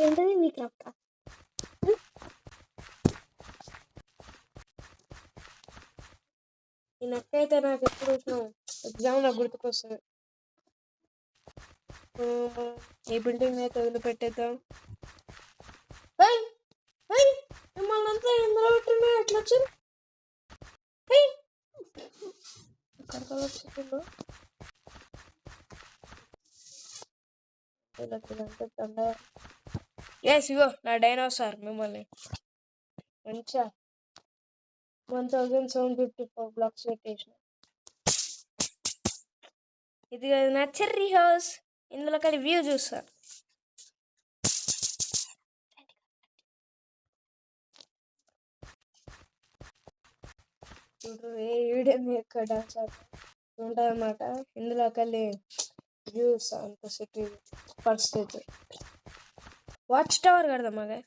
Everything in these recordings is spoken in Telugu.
ఏంటది నీ క్రాఫ్ట్? ఈ నక్క అయితే నాకు ఎప్పుడు ఎగ్జామ్లో గుర్తుకొస్తుంది. ఈ బిల్డింగ్ అయితే వదిలిపెట్టేద్దాం. మిమ్మల్ని అంతా ఎందులో పెట్టినా ఎట్లా వచ్చింది? ఎక్కడికి వచ్చిందో ఎస్ ఇగో నా డైనోసార్ మిమ్మల్ని మంచిగా 1754 బ్లాక్స్ పెట్టేసిన. ఇది నా చెర్రీ హౌస్. ఇందులో కలిసి వ్యూ చూస్తా. చూడు ఏ వీడియో ఎక్కడ డాన్స్ ఉంటుంది అన్నమాట. ఇందులో కలిసి వ్యూస్ అంత సిటీ పరిస్థితి. వాచ్ టవర్ కడదాం అదే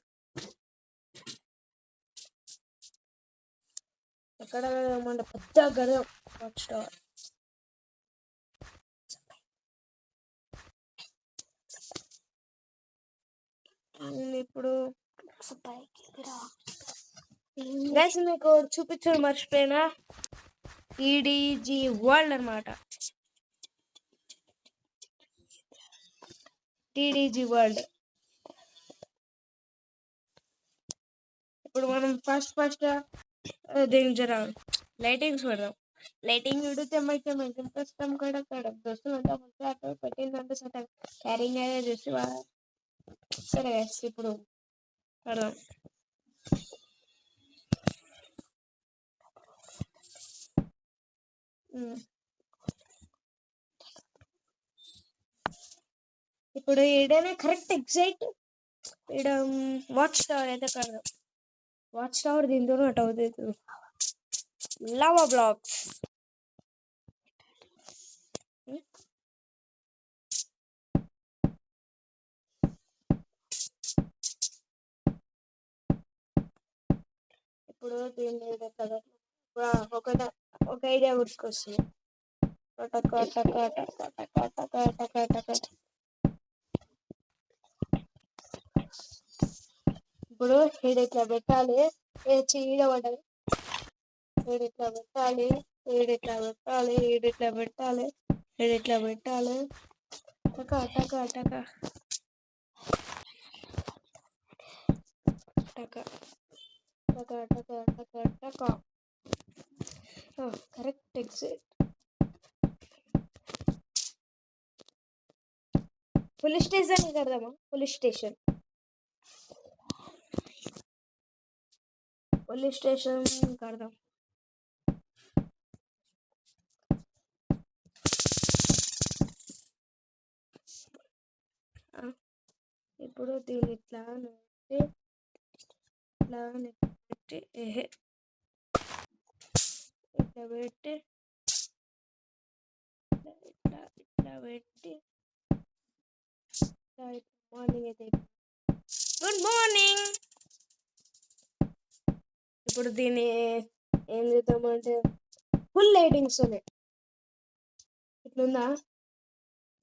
ఎక్కడ కడదామంటే పెద్ద కడదాం వాచ్ టవర్. ఇప్పుడు గైస్ మీకు చూపించడం మర్చిపోయినా, ఈడీజీ వరల్డ్ అనమాట. టీడీజీ వరల్డ్. ఇప్పుడు మనం ఫస్ట్ దీనికి జర లైటింగ్స్ పెడదాం. లైటింగ్ పెడితే మంచి కష్టం కూడా దోస్తులు అంతా మంచిగా పెట్టిందంటే సరే క్యారింగ్ అదే చేసి సరే ఇప్పుడు పెడదాం. ఇప్పుడు ఈడనే కరెక్ట్ ఎగ్జైట్ ఈడ వాచ్ టవర్ అయితే కడదాం. వాచ్ టవర్ దీంతో అటు అవుతుంది. లావా బ్లాక్స్ ఇప్పుడు దీన్ని ఒక ఐడియా గుర్తుకొస్తుంది. ఇప్పుడు ఇట్లా పెట్టాలి. చీడబడ్డది. ఇట్లా పెట్టాలి. ఇట్లా పెట్టాలి. ఇట్లా పెట్టాలి. ఇట్లా పెట్టాలి. టకా టకా టకా టకా టకా టకా టకా టకా. Correct exit. పోలీస్ స్టేషన్ కడదామా? పోలీస్ స్టేషన్ కడదాం. ఇప్పుడు దీన్ని ఇట్లా పెట్టి ఇట్లా పెట్టి ఇట్లా పెట్టి మార్నింగ్ అయితే గుడ్ మార్నింగ్. ఇప్పుడు దీన్ని ఏం చేద్దామంటే ఫుల్ లైటింగ్స్ ఉన్నాయి. ఇట్లుందా?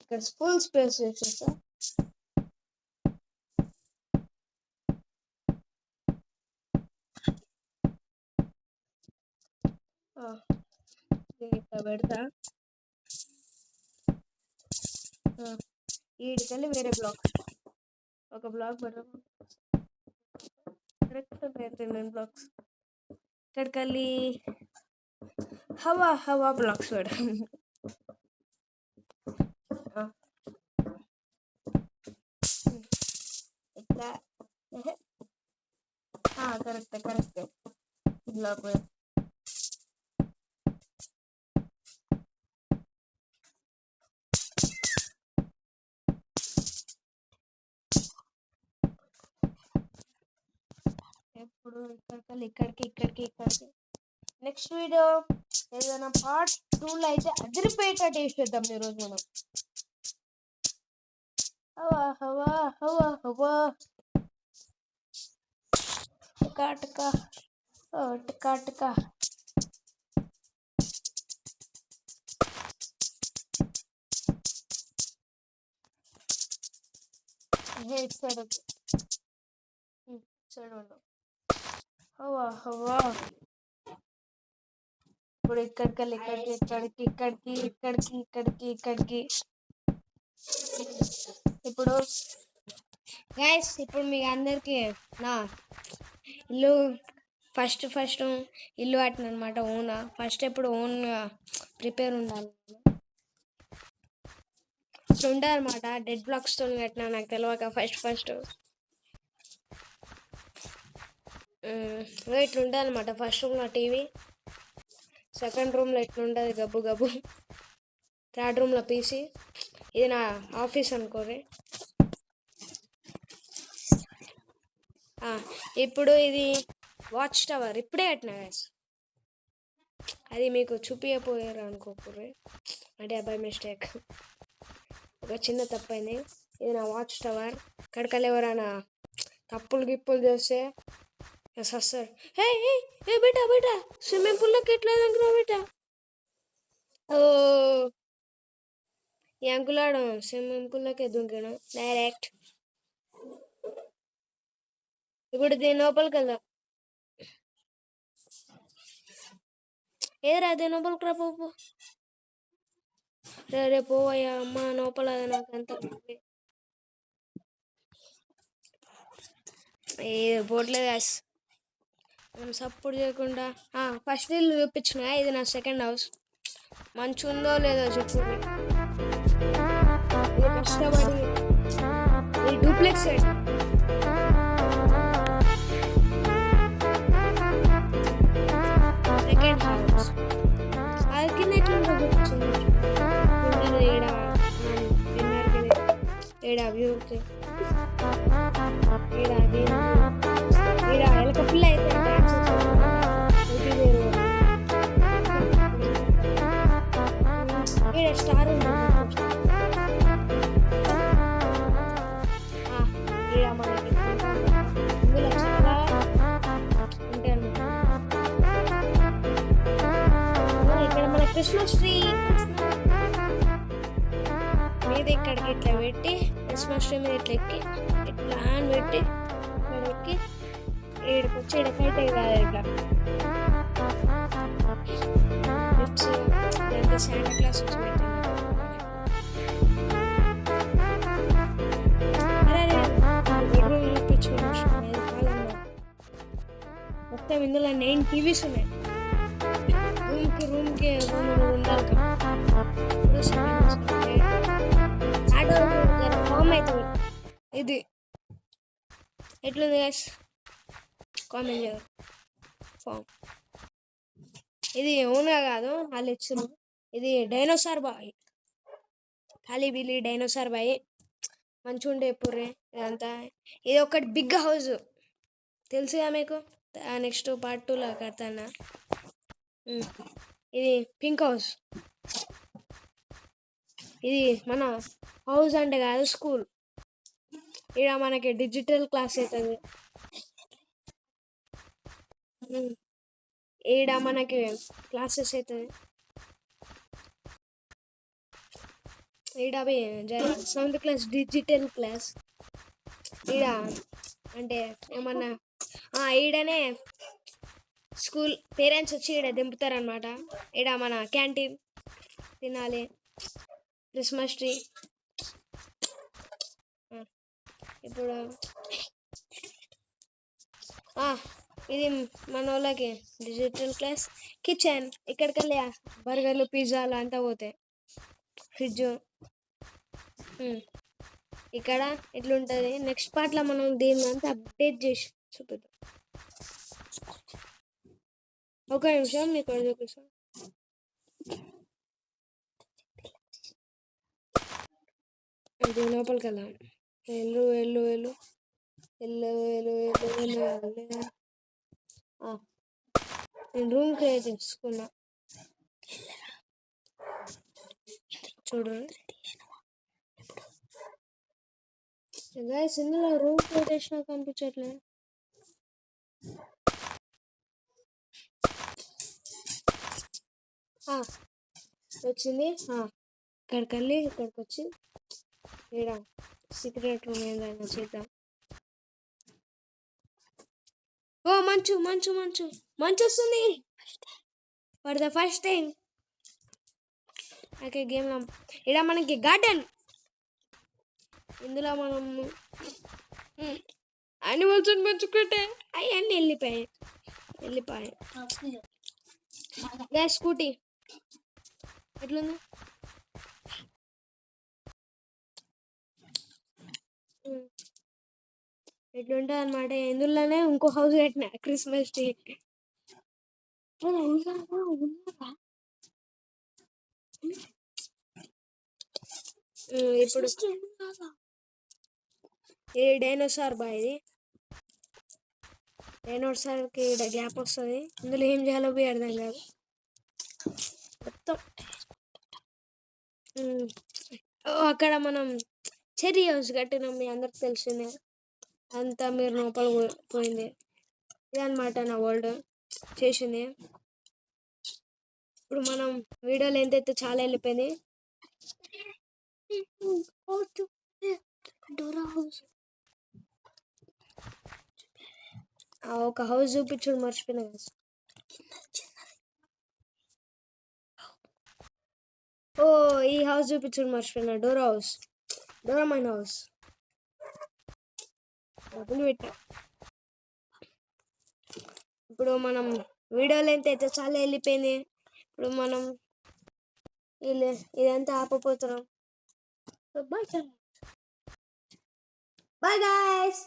ఇక్కడ ఫుల్ స్పేస్ వచ్చేస్తా. దీన్ని ఇట్లా పెడతా. వీడికెళ్ళి వేరే బ్లాక్ ఒక బ్లాక్ పెడదాం. Correct 9 blocks. ఇక్కడికెళ్ళి హవా బ్లాక్స్ పెడదాం. ఇట్లా కరెక్ట్ బ్లాక్ పెడదాం. ఎప్పుడు ఇక్కడికి నెక్స్ట్ వీడియో ఏదైనా పార్ట్ 2లో అయితే అదిరిపోయేట టేస్ట్ చేద్దాం ఈరోజు మనం. హవా టకా ఇటు సైడ్ చూడండి. హవ్వా హవ్వా ఇప్పుడు ఇక్కడికి ఇక్కడికి ఇక్కడికి ఇక్కడికి ఇక్కడికి ఇక్కడికి ఇప్పుడు గైస్ ఇప్పుడు మీకు అందరికి నా ఇల్లు ఫస్ట్ ఇల్లు కట్టిన అనమాట. ఓన్ ఫస్ట్ ఎప్పుడు ఓన్గా ప్రిపేర్ ఉండాలి. ఇట్లా ఉంటుంది అనమాట. డెడ్ బ్లాక్స్తో కట్టినా నాకు తెలియక ఫస్ట్ ఇట్లా ఉంటుంది అనమాట. ఫస్ట్ రూమ్లో టీవీ, సెకండ్ రూమ్లో ఇట్లుంటుంది గబ్బు గబ్బు, థర్డ్ రూమ్లో పీసీ. ఇది నా ఆఫీస్ అనుకోరి. ఇప్పుడు ఇది వాచ్ టవర్ ఇప్పుడే కట్టినా గైస్. అది మీకు చూపించపోయారు అనుకోకూరి, అంటే బై మిస్టేక్ ఒక చిన్న తప్పైంది. ఇది నా వాచ్ టవర్. కడకలు ఎవరైనా తప్పులు గిప్పులు చేస్తే వస్తారు. హే ఏ బేటా బేటా స్విమ్మింగ్ పూల్లోకి ఎట్లా దిగురా బేటా. ఓ ఈ అంకులాడు స్విమ్మింగ్ పూల్లోకి దుంకాను డైరెక్ట్. ఇప్పుడు దీని లోపలికి వెళ్దాం. ఏరా దీని లోపలికి రా పోపు. రే పోవయ్యా అమ్మ లోపల నాకంత ఏ పోట్లేదు గాస్. మనం సపోర్ట్ చేయకుండా ఫస్ట్ ఇల్లు చూపించిన. ఇది నా సెకండ్ హౌస్. మంచిగా ఉందో లేదో చెప్పు. ఇది కష్టపడి ఇది డూప్లెక్స్ సెకండ్ హౌస్. అది కింద ఎట్లా చూపించింది ఏడా వ్యూకి ఏడా ఎలక పిల్ల అయితే స్టార్ ఉంది. మనకి ఇందులో చాలా ఉంటాయి. ఇక్కడ మన క్రిస్మస్ ట్రీ మీద ఇక్కడికి ఇట్లా పెట్టి క్రిస్మస్ ట్రీ మీద ఇట్లా ఎక్కి ఇట్లా హ్యాండ్ పెట్టి ఇక్కడ ఎక్కి ఈడకి వచ్చి ఈడకైతే కాదు ఇట్లా ఇదంతా శాంటా క్లాస్ వచ్చి పెట్టింది. బెడ్రూమ్ చూపించుకోవచ్చు. మొత్తం ఇందులో 9 టీవీస్ ఉన్నాయి. రూమ్కి 2 ఉండాలి. ఫామ్ అవుతుంది. ఇది ఎట్లుంది గైస్ కామెంట్ చేయాలి. ఫామ్ ఇది ఓన్గా కాదు వాళ్ళు ఇచ్చిన. ఇది డైనోసార్ బాయ్, ఖాళీ బిల్లి డైనోసార్ బాయ్. మంచిగా ఉండే పుర్రే ఇదంతా. ఇది ఒకటి బిగ్ హౌస్ తెలుసుగా మీకు. నెక్స్ట్ పార్ట్ 2లో కడతాను. ఇది పింక్ హౌస్. ఇది మన హౌస్ అంటే కాదు స్కూల్. ఇక్కడ మనకి డిజిటల్ క్లాస్ అవుతుంది. ఈడ మనకి క్లాసెస్ అవుతుంది. ఈడ 7th క్లాస్ డిజిటల్ క్లాస్. ఈడ అంటే ఏమన్నా ఈడనే స్కూల్ పేరెంట్స్ వచ్చి ఈడ దింపుతారనమాట. ఈడ మన క్యాంటీన్ తినాలి. Christmas tree. ఇప్పుడు ఇది మన వాళ్ళకి డిజిటల్ క్లాస్. కిచెన్ ఇక్కడికెళ్ళి బర్గర్లు పిజ్జాలు అంతా పోతాయి. ఫ్రిడ్జ్ ఇక్కడ ఇట్లుంటుంది. నెక్స్ట్ పార్ట్లో మనం దీన్ని అంతా అప్డేట్ చేసి చూపిద్దాం. ఒక నిమిషం మీకు చూపిస్తాం. ఇది లోపలికి వెళ్దాం. వెళ్ళు వెళ్ళు వెళ్ళు వెళ్ళు వెళ్ళు వెళ్ళు వెళ్ళు. నేను రూమ్ క్రియేట్ చేసుకున్నా చూడండి గైస్. ఇందులో రూమ్ క్రియేట్ చేసినా కనిపించట్లేదు. వచ్చింది. ఇక్కడికి వెళ్ళి ఇక్కడికి వచ్చి ఇక్కడ సీక్రెట్ రూమ్ ఏదైనా చేద్దాం. ఓ మంచు మంచు మంచు మంచు వస్తుంది for the first time. Okay game ఇక్కడ మనకి గార్డెన్, ఇందులో మనం యానిమల్స్ పెంచుకుంటే అవన్నీ వెళ్ళిపోయాయి. గ్యాస్ స్కూటీ ఎట్లుంది? ఎట్లుంటుంది అనమాట. ఇందులోనే ఇంకో హౌస్ కట్టిన క్రిస్మస్ ట్రీ. ఇప్పుడు ఇది డైనోసార్ బా, ఇది డైనోసార్కి గ్యాప్ వస్తుంది. ఇందులో ఏం చేయాలో పోయి అర్థం కాదు మొత్తం. అక్కడ మనం చెర్రీ హౌస్ కట్టినాం, మీ అందరికి తెలిసిందే. అంతా మీరు లోపల పోయింది. ఇదన్నమాట నా వరల్డ్ చేసింది. ఇప్పుడు మనం వీడియో లెంత్ అయితే చాలా వెళ్ళిపోయింది. ఒక హౌస్ చూపించుడు మర్చిపోయినా కదా. ఓ ఈ హౌస్ చూపించుడు మర్చిపోయినా, డోరామైన్ హౌస్ పెట్టా. ఇప్పుడు మనం వీడియో లెంత్ అయితే చాలా వెళ్ళిపోయింది. ఇప్పుడు మనం ఇదంతా ఆపపోతున్నాం. Bye guys.